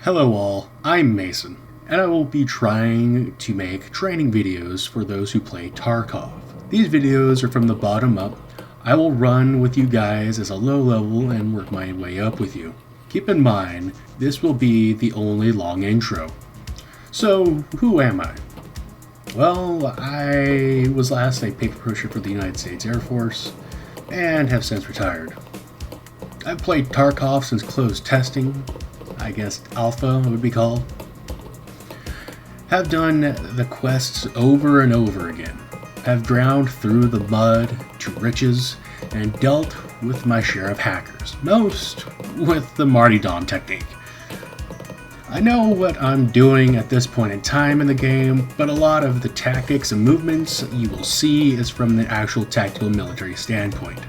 Hello all, I'm Mason, and I will be trying to make training videos for those who play Tarkov. These videos are from the bottom up. I will run with you guys as a low level and work my way up with you. Keep in mind, this will be the only long intro. So, who am I? Well, I was last a paper pusher for the United States Air Force, and have since retired. I've played Tarkov since closed testing, I guess alpha would be called. Have done the quests over and over again. Have drowned through the mud to riches and dealt with my share of hackers, most with the martyrdom technique. I know what I'm doing at this point in time in the game, but a lot of the tactics and movements you will see is from the actual tactical military standpoint.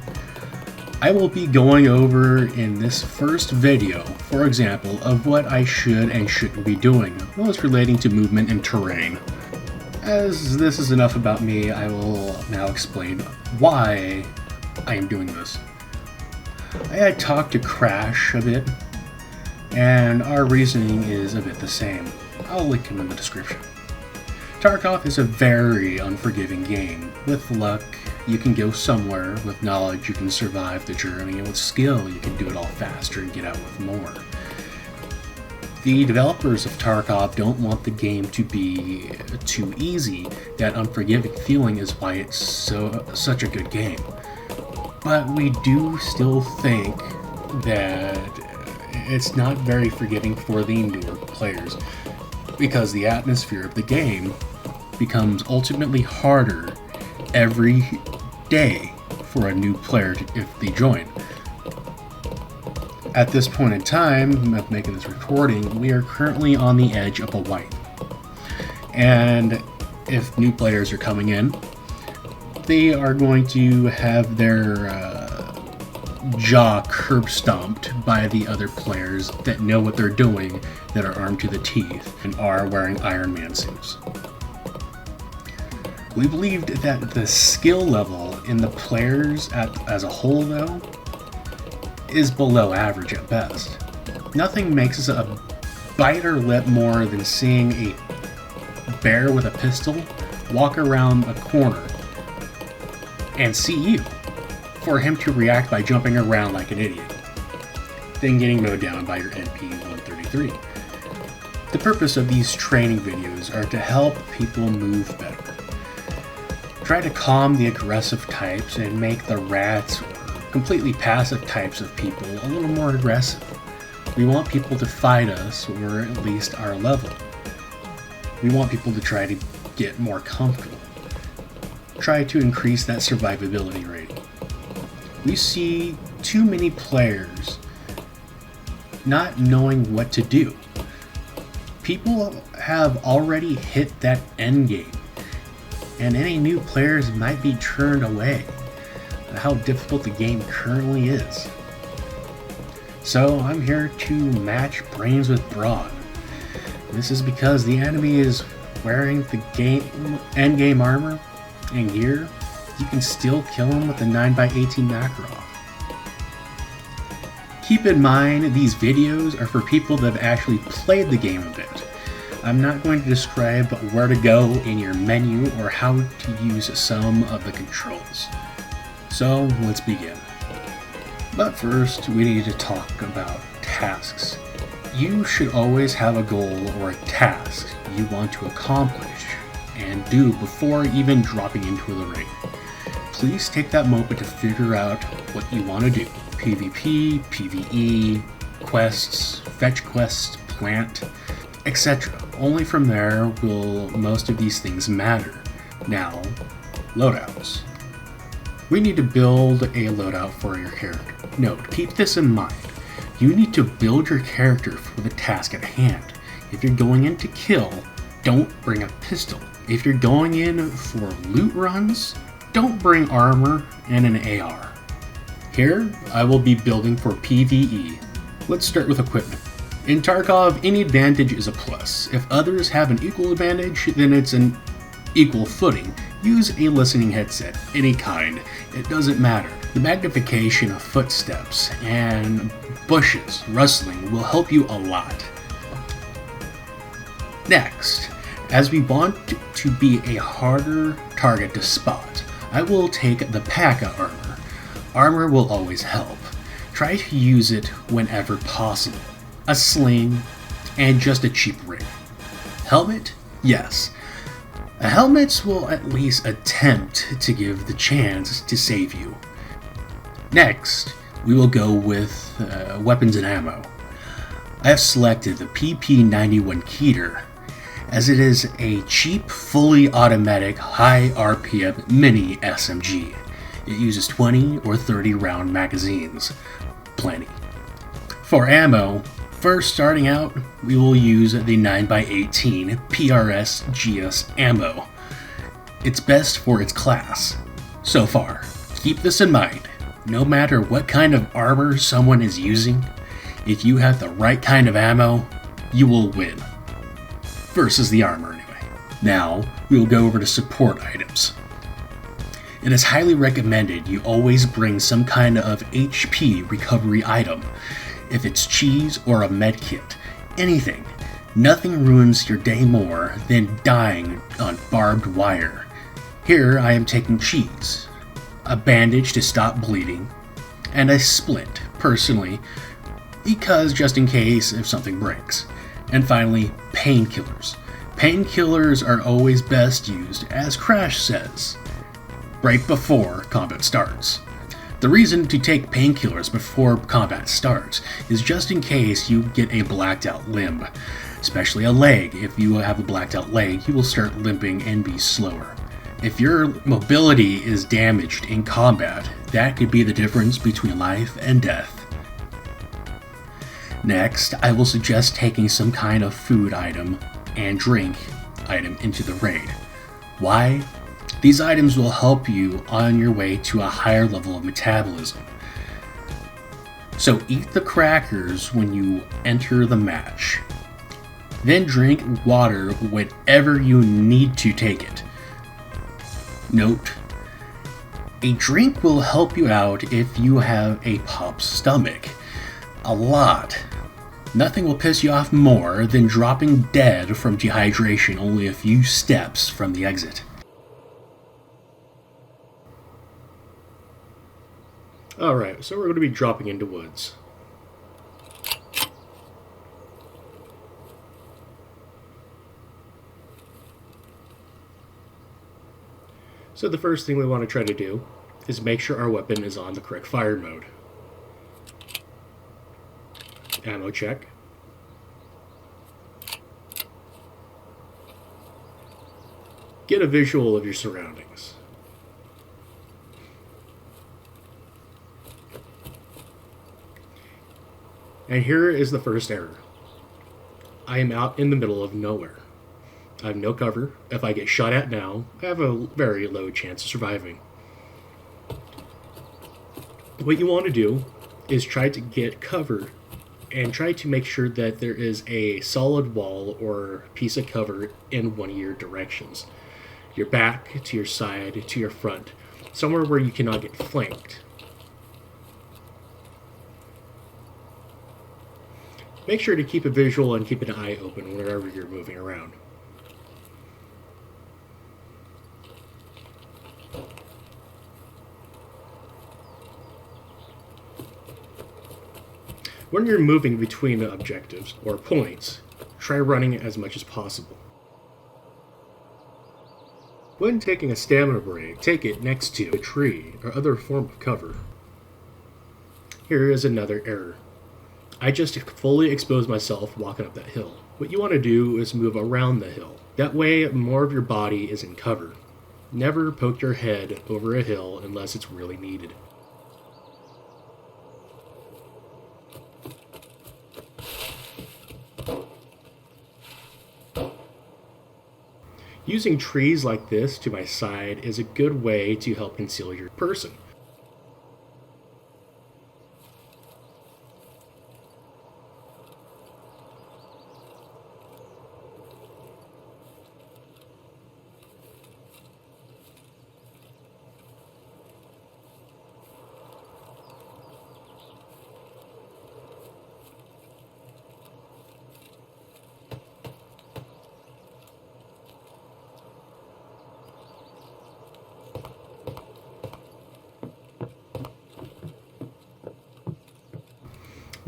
I will be going over in this first video, for example, of what I should and shouldn't be doing, most relating to movement and terrain. As this is enough about me, I will now explain why I am doing this. I had talked to Crash a bit, and our reasoning is a bit the same. I'll link him in the description. Tarkov is a very unforgiving game. With luck, you can go somewhere. With knowledge, you can survive the journey, and with skill, you can do it all faster and get out with more. The developers of Tarkov don't want the game to be too easy. That unforgiving feeling is why it's such a good game. But we do still think that it's not very forgiving for the newer players, because the atmosphere of the game becomes ultimately harder every day for a new player if they join. At this point in time of making this recording, we are currently on the edge of a wipe. And if new players are coming in, they are going to have their jaw curb stomped by the other players that know what they're doing, that are armed to the teeth, and are wearing Iron Man suits. We believed that the skill level in the players as a whole, though, is below average at best. Nothing makes us a bite our lip more than seeing a bear with a pistol walk around a corner and see you, for him to react by jumping around like an idiot, then getting mowed down by your MP-133. The purpose of these training videos are to help people move better. Try to calm the aggressive types and make the rats or completely passive types of people a little more aggressive. We want people to fight us, or at least our level. We want people to try to get more comfortable. Try to increase that survivability rating. We see too many players not knowing what to do. People have already hit that end game, and any new players might be turned away at how difficult the game currently is. So I'm here to match brains with brawn. This is because the enemy is wearing the end game armor and gear. You can still kill them with a 9x18 Makarov. Keep in mind, these videos are for people that have actually played the game a bit. I'm not going to describe where to go in your menu or how to use some of the controls. So let's begin. But first, we need to talk about tasks. You should always have a goal or a task you want to accomplish and do before even dropping into the ring. Please take that moment to figure out what you want to do. PvP, PvE, quests, fetch quests, plant, etc. Only from there will most of these things matter. Now, loadouts. We need to build a loadout for your character. Note, keep this in mind. You need to build your character for the task at hand. If you're going in to kill, don't bring a pistol. If you're going in for loot runs, don't bring armor and an AR. Here, I will be building for PvE. Let's start with equipment. In Tarkov, any advantage is a plus. If others have an equal advantage, then it's an equal footing. Use a listening headset, any kind. It doesn't matter. The magnification of footsteps and bushes rustling will help you a lot. Next, as we want to be a harder target to spot, I will take the P.A.K.A. armor. Armor will always help. Try to use it whenever possible. A sling, and just a cheap ring. Helmet? Yes. Helmets will at least attempt to give the chance to save you. Next, we will go with weapons and ammo. I have selected the PP91 Keter, as it is a cheap, fully automatic, high RPM mini SMG. It uses 20 or 30 round magazines. Plenty. For ammo, first starting out, we will use the 9x18 PRS GS ammo. It's best for its class. So far, keep this in mind. No matter what kind of armor someone is using, if you have the right kind of ammo, you will win. Versus the armor anyway. Now, we will go over to support items. It is highly recommended you always bring some kind of HP recovery item. If it's cheese or a medkit, anything. Nothing ruins your day more than dying on barbed wire. Here I am taking cheese, a bandage to stop bleeding, and a splint, personally, because just in case if something breaks. And finally, painkillers. Painkillers are always best used, as Crash says, right before combat starts. The reason to take painkillers before combat starts is just in case you get a blacked out limb, especially a leg. If you have a blacked out leg, you will start limping and be slower. If your mobility is damaged in combat, that could be the difference between life and death. Next, I will suggest taking some kind of food item and drink item into the raid. Why? These items will help you on your way to a higher level of metabolism. So eat the crackers when you enter the match. Then drink water whenever you need to take it. Note, a drink will help you out if you have a pumped stomach. A lot. Nothing will piss you off more than dropping dead from dehydration only a few steps from the exit. Alright, so we're going to be dropping into woods. So the first thing we want to try to do is make sure our weapon is on the correct fire mode. Ammo check. Get a visual of your surroundings. And here is the first error. I am out in the middle of nowhere. I have no cover. If I get shot at now, I have a very low chance of surviving. What you want to do is try to get cover and try to make sure that there is a solid wall or piece of cover in one of your directions. Your back, to your side, to your front. Somewhere where you cannot get flanked. Make sure to keep a visual and keep an eye open wherever you're moving around. When you're moving between objectives or points, try running as much as possible. When taking a stamina break, take it next to a tree or other form of cover. Here is another error. I just fully exposed myself walking up that hill. What you want to do is move around the hill. That way, more of your body is in cover. Never poke your head over a hill unless it's really needed. Using trees like this to my side is a good way to help conceal your person.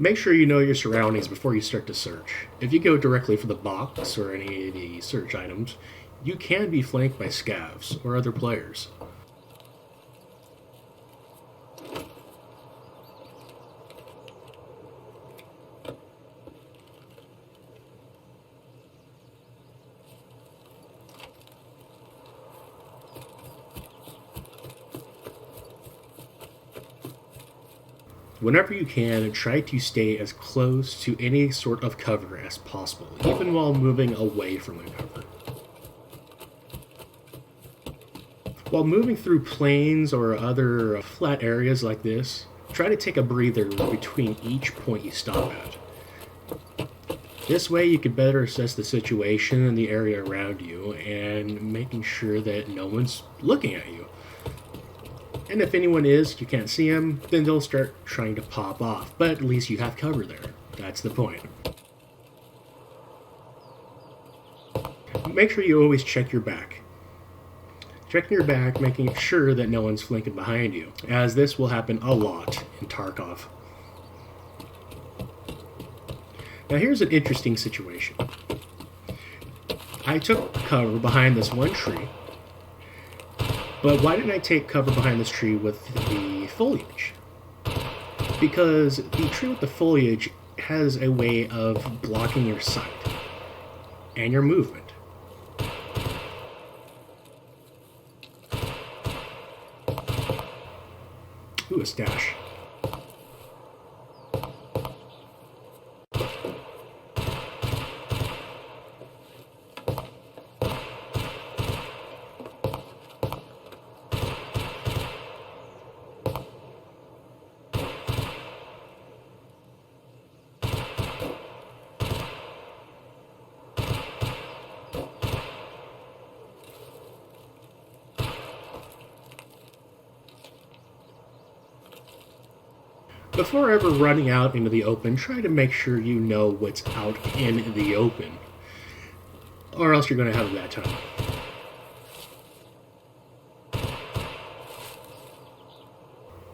Make sure you know your surroundings before you start to search. If you go directly for the box or any of the search items, you can be flanked by scavs or other players. Whenever you can, try to stay as close to any sort of cover as possible, even while moving away from the cover. While moving through plains or other flat areas like this, try to take a breather between each point you stop at. This way you can better assess the situation and the area around you and making sure that no one's looking at you. And if anyone is, you can't see them, then they'll start trying to pop off. But at least you have cover there. That's the point. Make sure you always check your back. Checking your back, making sure that no one's flanking behind you, as this will happen a lot in Tarkov. Now here's an interesting situation. I took cover behind this one tree. But why didn't I take cover behind this tree with the foliage? Because the tree with the foliage has a way of blocking your sight and your movement. Ooh, a stash. Before ever running out into the open, try to make sure you know what's out in the open, or else you're going to have a bad time.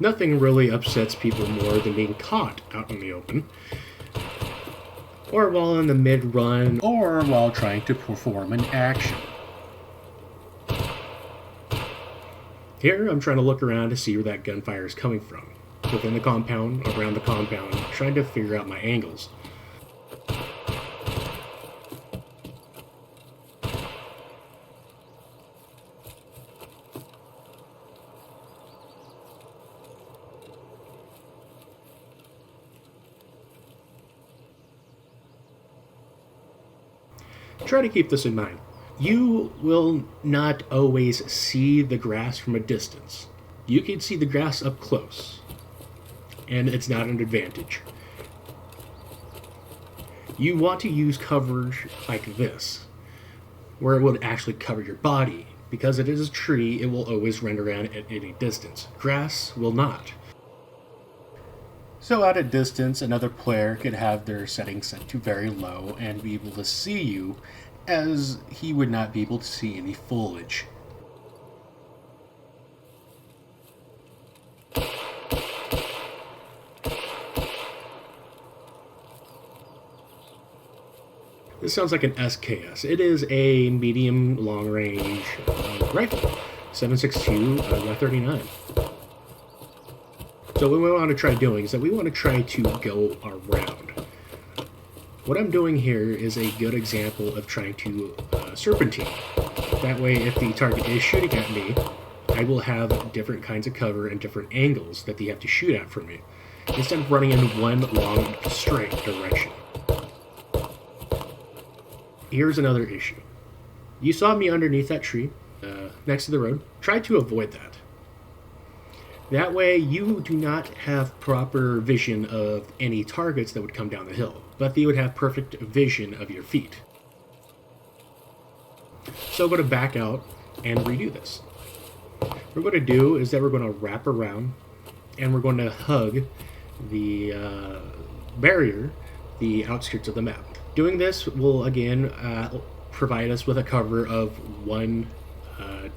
Nothing really upsets people more than being caught out in the open, or while in the mid-run, or while trying to perform an action. Here, I'm trying to look around to see where that gunfire is coming from. Within the compound, around the compound, trying to figure out my angles. Try to keep this in mind. You will not always see the grass from a distance. You can see the grass up close, and it's not an advantage. You want to use coverage like this, where it will actually cover your body. Because it is a tree, it will always run around at any distance. Grass will not. So at a distance, another player could have their settings set to very low and be able to see you, as he would not be able to see any foliage. This sounds like an SKS. It is a medium long-range rifle, 7.62 139. So what we want to try doing is that we want to try to go around. What I'm doing here is a good example of trying to serpentine. That way, if the target is shooting at me, I will have different kinds of cover and different angles that they have to shoot at from me, instead of running in one long, straight direction. Here's another issue. You saw me underneath that tree, next to the road. Try to avoid that. That way, you do not have proper vision of any targets that would come down the hill, but you would have perfect vision of your feet. So I'm going to back out and redo this. What we're going to do is that we're going to wrap around, and we're going to hug the barrier, the outskirts of the map. Doing this will, again, provide us with a cover of one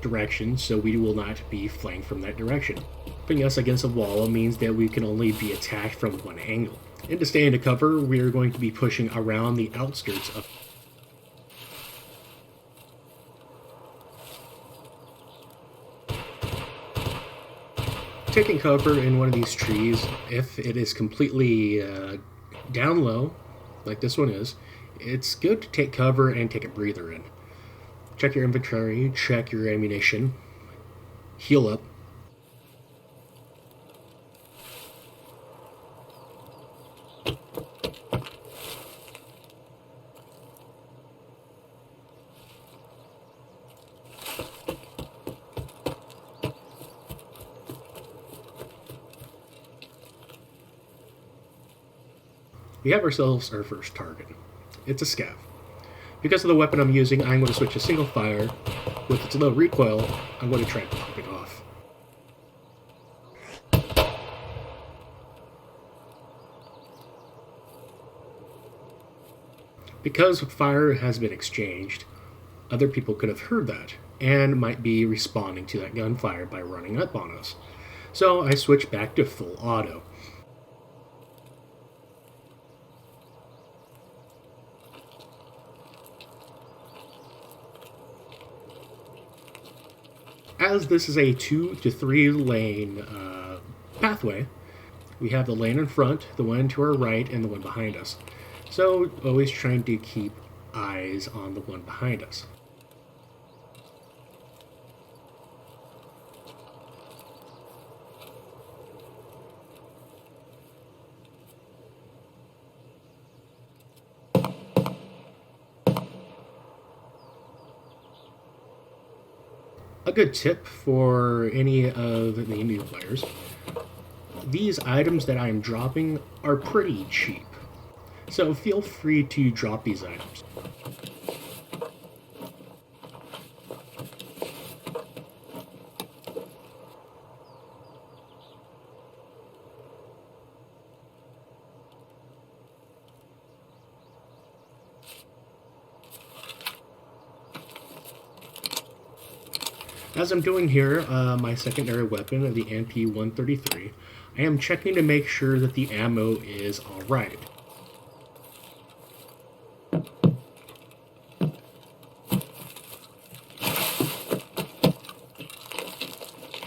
direction, so we will not be flanked from that direction. Putting us against a wall means that we can only be attacked from one angle. And to stay into cover, we are going to be pushing around the outskirts of taking cover in one of these trees. If it is completely down low, like this one is, it's good to take cover and take a breather in. Check your inventory, check your ammunition, heal up. We have ourselves our first target. It's a scav. Because of the weapon I'm using, I'm going to switch to single fire. With its low recoil, I'm going to try and pop it off. Because fire has been exchanged, other people could have heard that and might be responding to that gunfire by running up on us. So I switched back to full auto. As this is a 2 to 3 lane pathway, we have the lane in front, the one to our right, and the one behind us. So always trying to keep eyes on the one behind us. A good tip for any of the new players, these items that I'm dropping are pretty cheap, so feel free to drop these items. As I'm doing here, my secondary weapon, the MP-133, I am checking to make sure that the ammo is alright.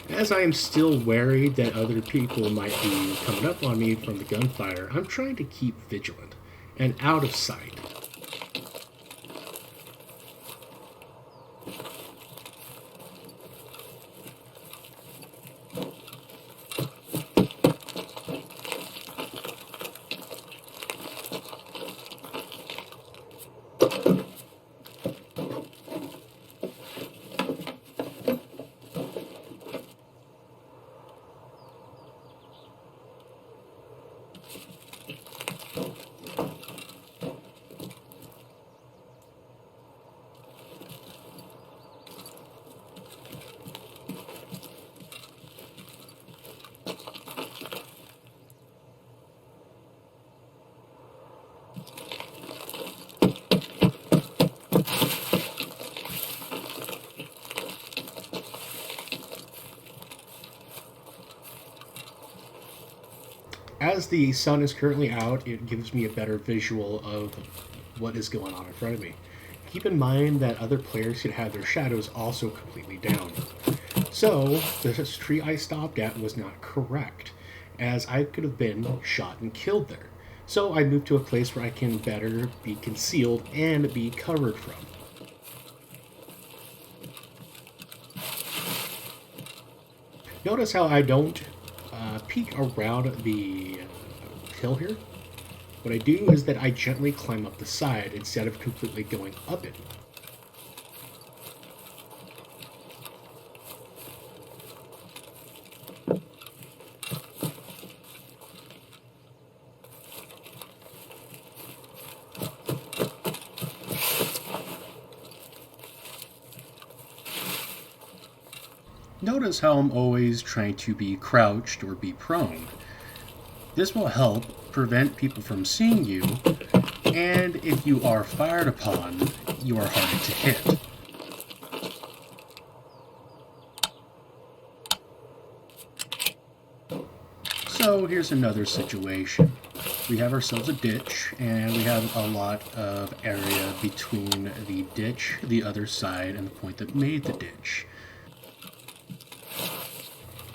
As I am still wary that other people might be coming up on me from the gunfire, I'm trying to keep vigilant and out of sight. As the sun is currently out, it gives me a better visual of what is going on in front of me. Keep in mind that other players could have their shadows also completely down. So, this tree I stopped at was not correct, as I could have been shot and killed there. So I moved to a place where I can better be concealed and be covered from. Notice how I don't peek around the hill here. What I do is that I gently climb up the side instead of completely going up it. Notice how I'm always trying to be crouched or be prone. This will help prevent people from seeing you, and if you are fired upon, you are harder to hit. So here's another situation. we have ourselves a ditch, and we have a lot of area between the ditch, the other side, and the point that made the ditch.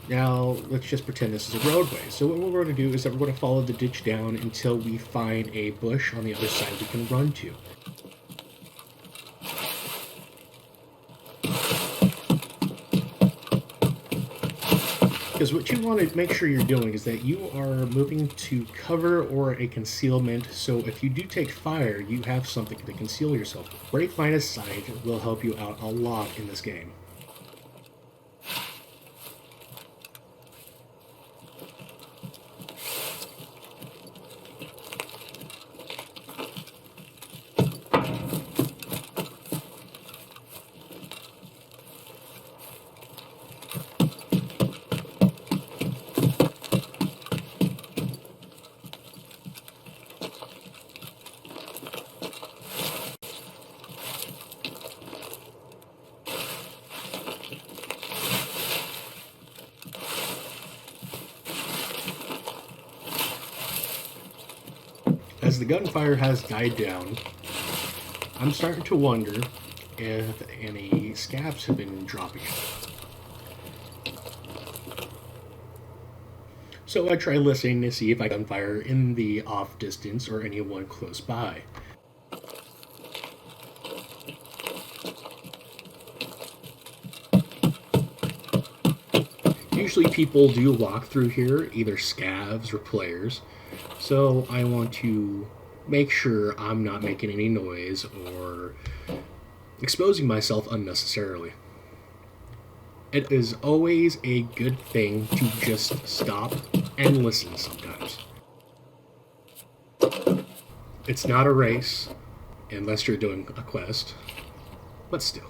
Now, let's just pretend this is a roadway. So what we're going to do is that we're going to follow the ditch down until we find a bush on the other side we can run to. Because what you want to make sure you're doing is that you are moving to cover or a concealment, so if you do take fire, you have something to conceal yourself. Break line of sight will help you out a lot in this game. As the gunfire has died down, I'm starting to wonder if any scabs have been dropping out. So I try listening to see if I can gunfire in the off distance or anyone close by. Usually people do walk through here, either scavs or players, so I want to make sure I'm not making any noise or exposing myself unnecessarily. It is always a good thing to just stop and listen sometimes. It's not a race, unless you're doing a quest, but still.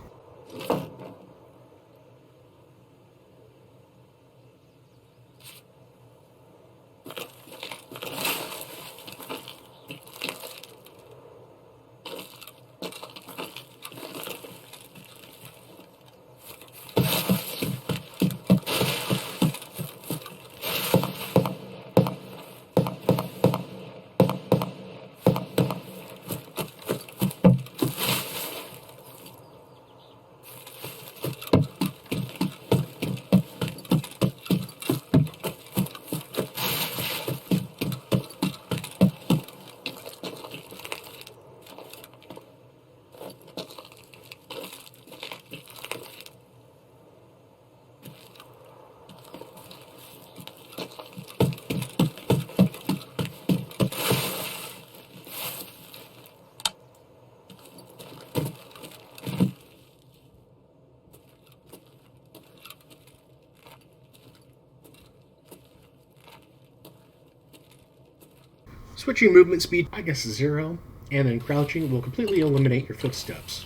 Switching movement speed, I guess 0, and then crouching will completely eliminate your footsteps.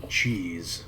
Cheese.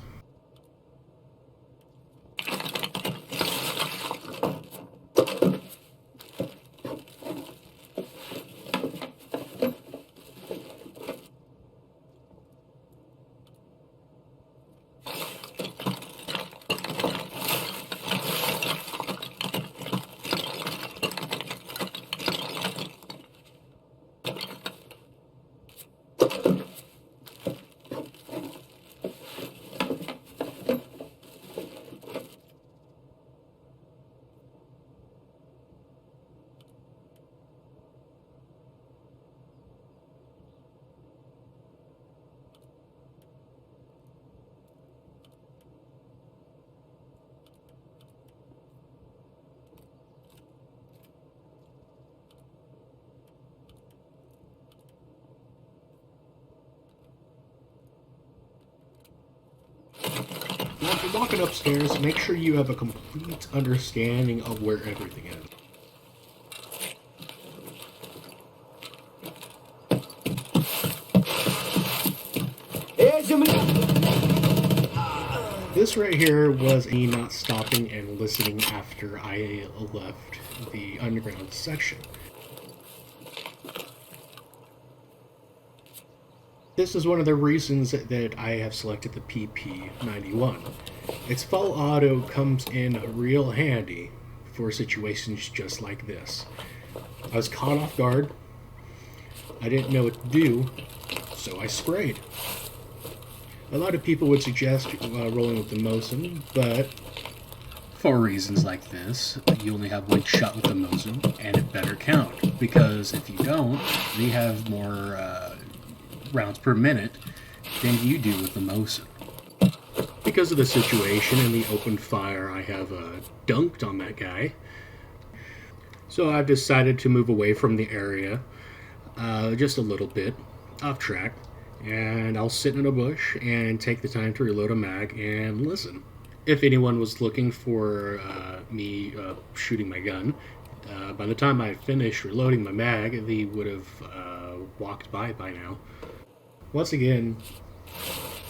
Now, if you're walking upstairs, make sure you have a complete understanding of where everything is. This right here was me not stopping and listening after I left the underground section. This is one of the reasons that I have selected the PP91. Its full auto comes in real handy for situations just like this. I was caught off guard. I didn't know what to do, so I sprayed. A lot of people would suggest rolling with the Mosin, but For reasons like this, you only have one shot with the Mosin, and it better count, because if you don't, they have more rounds per minute than you do with the Mosin. because of the situation and the open fire, I have dunked on that guy. So I've decided to move away from the area just a little bit, off track, and I'll sit in a bush and take the time to reload a mag and listen. If anyone was looking for me shooting my gun, by the time I finished reloading my mag, they would have walked by now. Once again,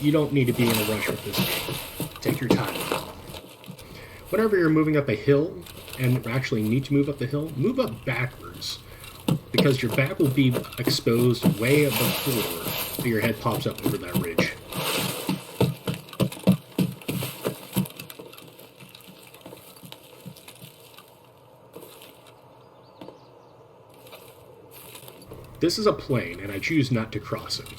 you don't need to be in a rush with this game. Take your time. Whenever you're moving up a hill, and actually need to move up the hill, move up backwards, because your back will be exposed way before your head pops up over that ridge. This is a plane, and I choose not to cross it.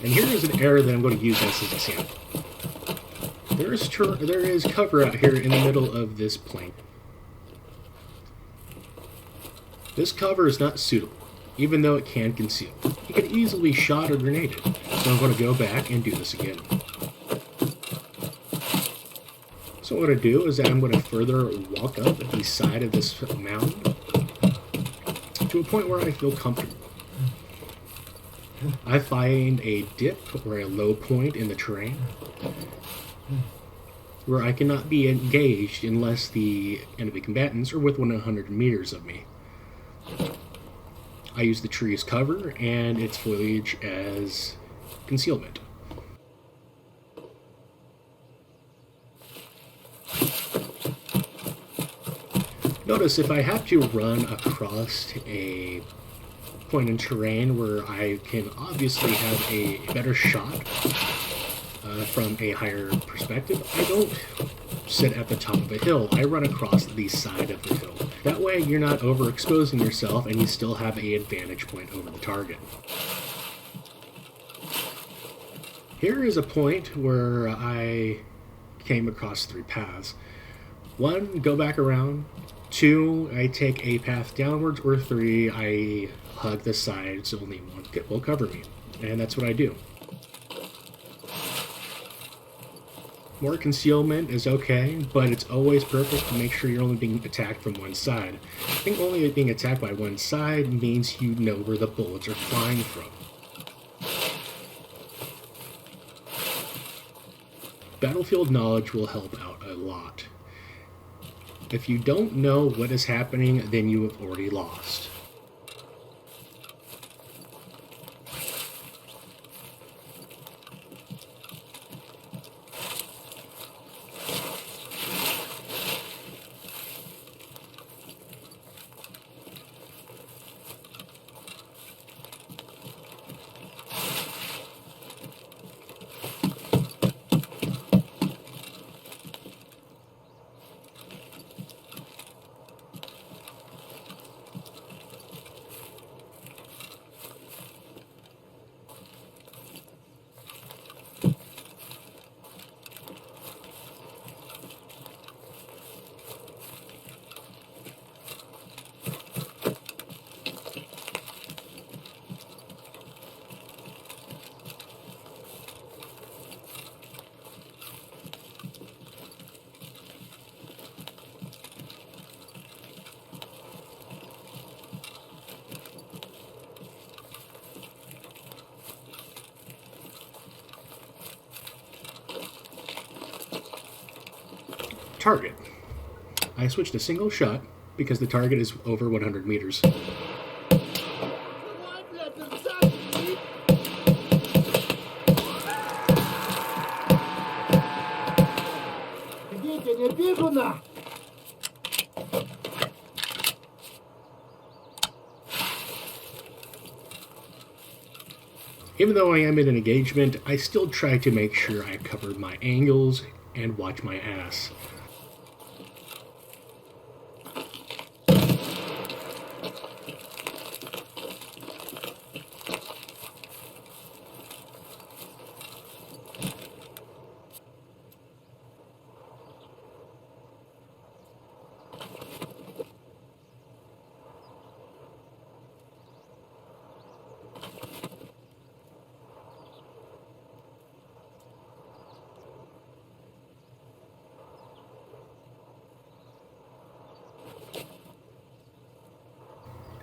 And here is an error that I'm going to use as an example. There is cover out here in the middle of this plane. This cover is not suitable, even though it can conceal. You can easily shot or grenade it, so I'm going to go back and do this again. So what I do is I'm going to further walk up the side of this mound to a point where I feel comfortable. I find a dip or a low point in the terrain where I cannot be engaged unless the enemy combatants are within 100 meters of me. I use the tree's cover and its foliage as concealment. Notice if I have to run across a point in terrain where I can obviously have a better shot from a higher perspective, I don't sit at the top of a hill. I run across the side of the hill. That way you're not overexposing yourself and you still have an advantage point over the target. Here is a point where I came across 3 paths. 1, go back around. 2, I take a path downwards. Or 3, I hug the side so only one will cover me. And that's what I do. More concealment is okay, but it's always perfect to make sure you're only being attacked from one side. I think only being attacked by one side means you know where the bullets are flying from. Battlefield knowledge will help out a lot. If you don't know what is happening, then you have already lost. Target. I switched to single shot because the target is over 100 meters. Even though I am in an engagement, I still try to make sure I cover my angles and watch my ass.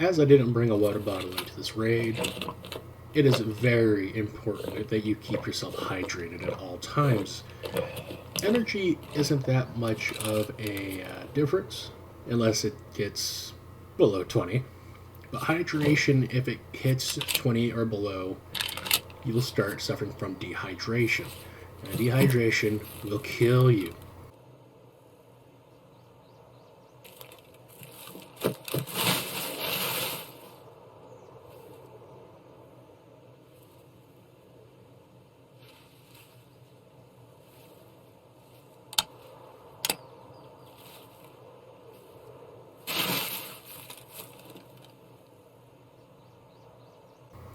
As I didn't bring a water bottle into this raid, it is very important that you keep yourself hydrated at all times. Energy isn't that much of a difference unless it gets below 20. But hydration, if it hits 20 or below, you will start suffering from dehydration. And dehydration will kill you.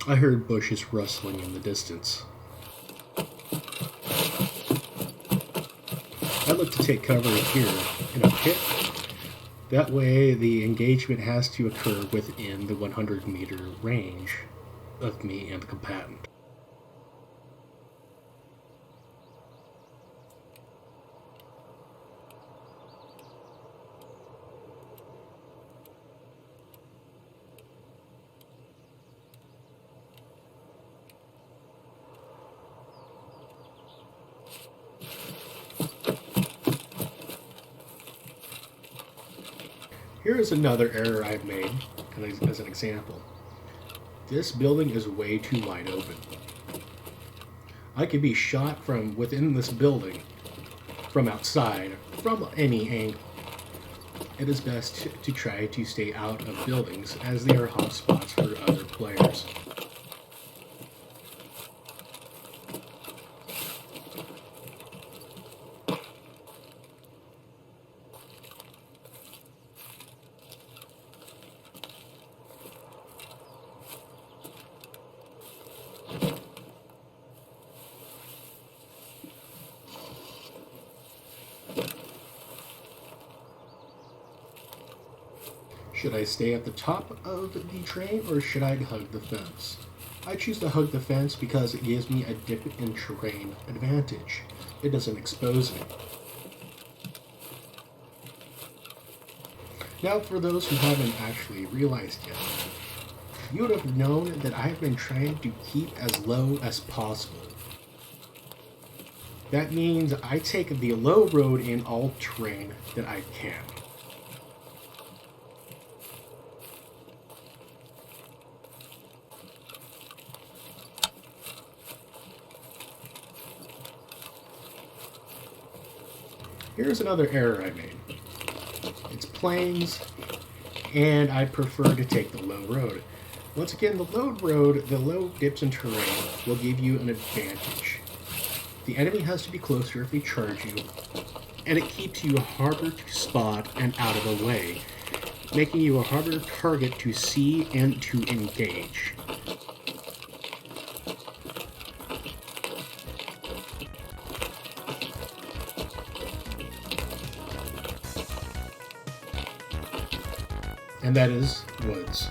I heard bushes rustling in the distance. I look to take cover here in a pit. That way the engagement has to occur within the 100-meter range of me and the combatant. Here is another error I've made as an example. This building is way too wide open. I could be shot from within this building, from outside, from any angle. It is best to try to stay out of buildings as they are hotspots for other players. Should I stay at the top of the train or should I hug the fence? I choose to hug the fence because it gives me a dip in terrain advantage. It doesn't expose me. Now for those who haven't actually realized yet, you would have known that I've been trying to keep as low as possible. That means I take the low road in all terrain that I can. Here's another error I made. It's plains, and I prefer to take the low road. Once again, the low dips in terrain will give you an advantage. The enemy has to be closer if they charge you, and it keeps you harder to spot and out of the way, making you a harder target to see and to engage. And that is woods.